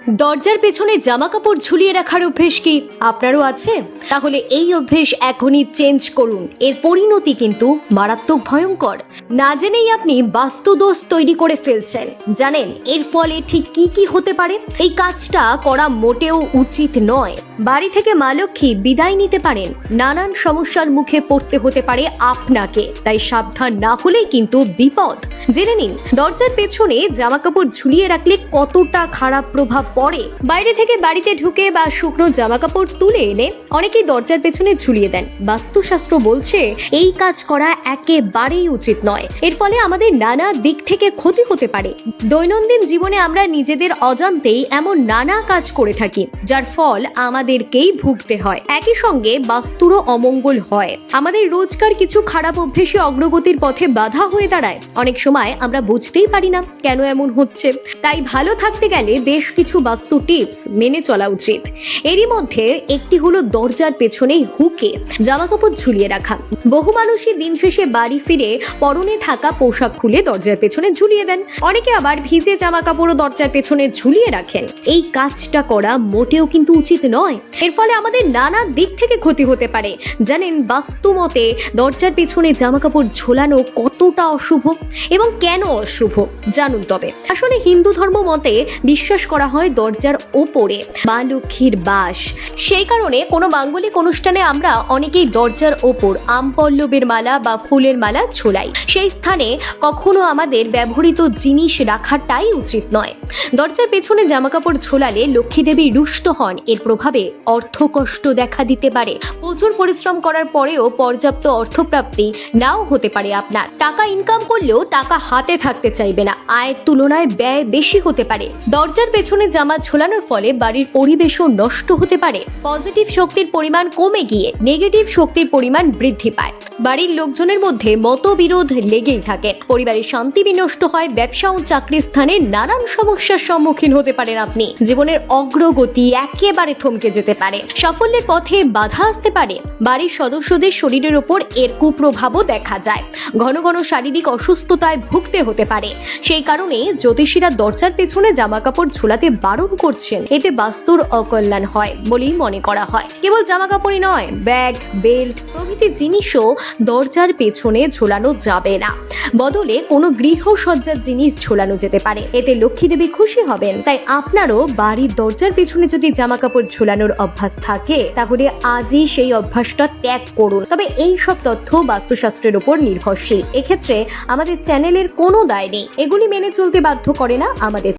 দরজার পেছনে জামা কাপড় ঝুলিয়ে রাখার অভ্যেস কি আপনারও আছে? তাহলে এই অভ্যেস এখনই চেঞ্জ করুন। এর পরিণতি কিন্তু মারাত্মক ভয়ঙ্কর। না জেনেই আপনি বাস্তুদোষ তৈরি করে ফেলছেন। জানেন এর ফলে ঠিক কি কি হতে পারে? এই কাজটা করা মোটেও উচিত নয়। বাড়ি থেকে মা লক্ষ্মী বিদায় নিতে পারেন, নানান সমস্যার মুখে পড়তে হতে পারে আপনাকে। তাই সাবধান না হলেই কিন্তু বিপদ। জেনে নিন দরজার পেছনে জামা কাপড় ঝুলিয়ে রাখলে কতটা খারাপ প্রভাব পড়ে। বাইরে থেকে বাড়িতে ঢুকে বা শুকনো জামা কাপড় তুলে এনে অনেকেই দরজার পেছনে ঝুলিয়ে দেন। বাস্তুশাস্ত্র বলছে এই কাজ করা একেবারেই উচিত নয়। এর ফলে আমাদের নানা দিক থেকে ক্ষতি হতে পারে। দৈনন্দিন জীবনে আমরা নিজেদের অজান্তেই এমন নানা কাজ করে থাকি, যার ফল আমাদেরকেই ভুগতে হয়। একই সঙ্গে বাস্তুরও অমঙ্গল হয়। আমাদের রোজকার কিছু খারাপ অভ্যেসে অগ্রগতির পথে বাধা হয়ে দাঁড়ায়। অনেক সময় আমরা বুঝতেই পারি না কেন এমন হচ্ছে। তাই ভালো থাকতে গেলে বেশ কিছু বাস্তু টিপস মেনে চলা উচিত। এরই মধ্যে একটি হলো দরজার পেছনে হুকে জামা কাপড় ঝুলিয়ে রাখা। বহু মানুষই দিন শেষে বাড়ি ফিরে পরনে থাকা পোশাক খুলে দরজার পেছনে ঝুলিয়ে দেন। অনেকে আবার ভিজে জামা কাপড়ও দরজার পেছনে ঝুলিয়ে রাখেন। এই কাজটা করা মোটেও কিন্তু উচিত নয়। এর ফলে আমাদের নানা দিক থেকে ক্ষতি হতে পারে। জানেন বাস্তু মতে দরজার পেছনে জামা কাপড় ঝোলানো কতটা অশুভ এবং কেন অশুভ জানুন। তবে আসলে হিন্দু ধর্ম মতে বিশ্বাস করা হয় দরজার ওপরে মা লক্ষ্মীর বাস। সেই কারণে কোনো মাঙ্গলিক অনুষ্ঠানে আমরা অনেকেই দরজার ওপর আমপল্লবের মালা বা ফুলের মালা ঝোলাই। সেই স্থানে কখনো আমাদের ব্যবহৃত জিনিস রাখাটাই উচিত নয়। দরজার পেছনে জামা কাপড় ঝোলালে লক্ষ্মী দেবী রুষ্ট হন। এর প্রভাবে অর্থকষ্ট দেখা দিতে পারে। প্রচুর পরিশ্রম করার পরেও পর্যাপ্ত অর্থপ্রাপ্তি নাও হতে পারে। আপনার টাকা ইনকাম করলেও টাকা হাতে থাকতে চাইবে না। আয়ের তুলনায় ব্যয় বেশি হতে পারে। দরজার পেছনে জামা ঝোলানোর ফলে বাড়ির পরিবেশও নষ্ট হতে পারে। পজিটিভ শক্তির পরিমাণ কমে গিয়ে নেগেটিভ শক্তির পরিমাণ বৃদ্ধি পায়। বাড়ির লোকজনের মধ্যে মতবিরোধ লেগেই থাকে। পরিবারের শান্তি বিনষ্ট হয়। ব্যবসা ও চাকরির স্থানে নানান সমস্যার সম্মুখীন হতে পারেন আপনি। জীবনের অগ্রগতি একেবারে থমকে যেতে পারে। সাফল্যের পথে বাধা আসতে পারে। বাড়ির সদস্যদের শরীরের উপর এর কুপ্রভাবও দেখা যায়। ঘন ঘন শারীরিক অসুস্থতায় ভুগতে হতে পারে। সেই কারণে জ্যোতিষীরা দরজার পেছনে জামা কাপড় ঝোলাতে বারণ করছেন। এতে বাস্তুর অকল্যাণ হয় বলেই মনে করা হয়। কেবল জামা কাপড়ই নয়, ব্যাগ, বেল্ট প্রভৃতি জিনিসও দরজার পেছনে ঝোলানো যাবে না। বদলে কোনো গৃহসজ্জার জিনিস ঝোলানো যেতে পারে। এতে লক্ষ্মী দেবী খুশি হবেন। তাই আপনারও বাড়ির দরজার পেছনে যদি জামা কাপড় ঝোলানোর অভ্যাস থাকে তাহলে আজই সেই অভ্যাসটা ত্যাগ করুন। তবে এই সব তথ্য বাস্তুশাস্ত্রের উপর নির্ভরশীল। এক্ষেত্রে আমাদের চ্যানেলের কোনো দায় নেই। এগুলি মেনে চলতে বাধ্য করে না আমাদের।